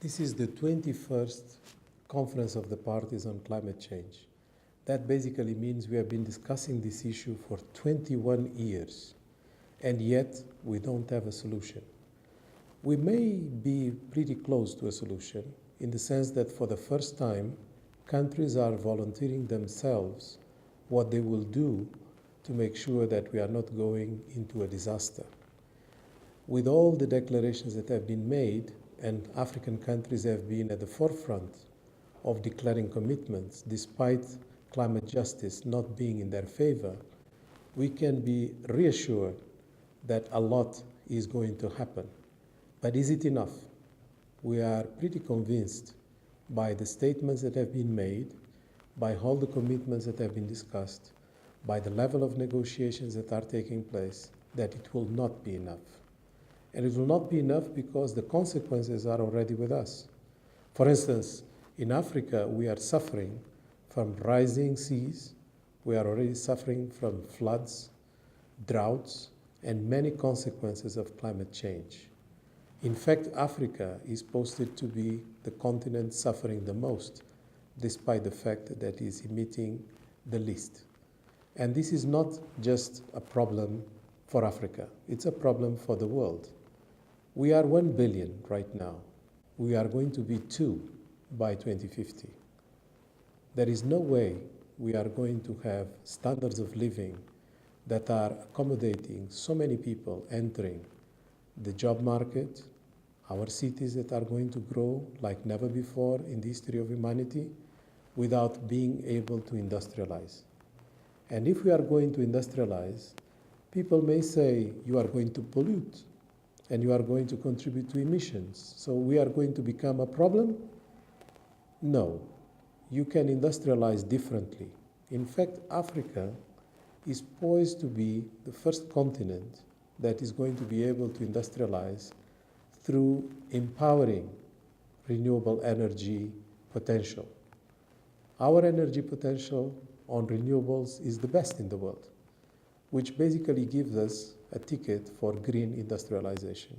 This is the 21st Conference of the Parties on Climate Change. That basically means we have been discussing this issue for 21 years, and yet we don't have a solution. We may be pretty close to a solution in the sense that for the first time, countries are volunteering themselves what they will do to make sure that we are not going into a disaster. With all the declarations that have been made, and African countries have been at the forefront of declaring commitments, despite climate justice not being in their favor, we can be reassured that a lot is going to happen. But is it enough? We are pretty convinced by the statements that have been made, by all the commitments that have been discussed, by the level of negotiations that are taking place, that it will not be enough. And it will not be enough because the consequences are already with us. For instance, in Africa, we are suffering from rising seas. We are already suffering from floods, droughts, and many consequences of climate change. In fact, Africa is posted to be the continent suffering the most, despite the fact that it is emitting the least. And this is not just a problem for Africa. It's a problem for the world. We are 1 billion right now. We are going to be 2 by 2050. There is no way we are going to have standards of living that are accommodating so many people entering the job market, our cities that are going to grow like never before in the history of humanity, without being able to industrialize. And if we are going to industrialize, people may say, you are going to pollute, and you are going to contribute to emissions. So we are going to become a problem? No. You can industrialize differently. In fact, Africa is poised to be the first continent that is going to be able to industrialize through empowering renewable energy potential. Our energy potential on renewables is the best in the world, which basically gives us a ticket for green industrialization,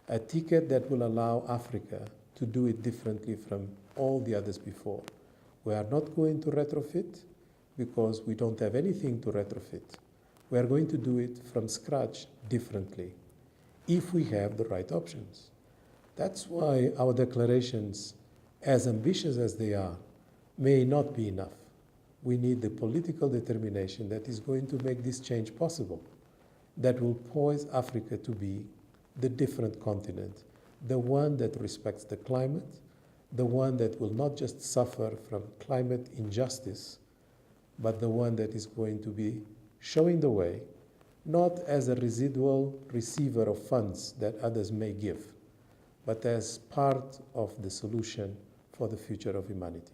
a ticket that will allow Africa to do it differently from all the others before. We are not going to retrofit because we don't have anything to retrofit. We are going to do it from scratch differently if we have the right options. That's why our declarations, as ambitious as they are, may not be enough. We need the political determination that is going to make this change possible, that will poise Africa to be the different continent, the one that respects the climate, the one that will not just suffer from climate injustice, but the one that is going to be showing the way, not as a residual receiver of funds that others may give, but as part of the solution for the future of humanity.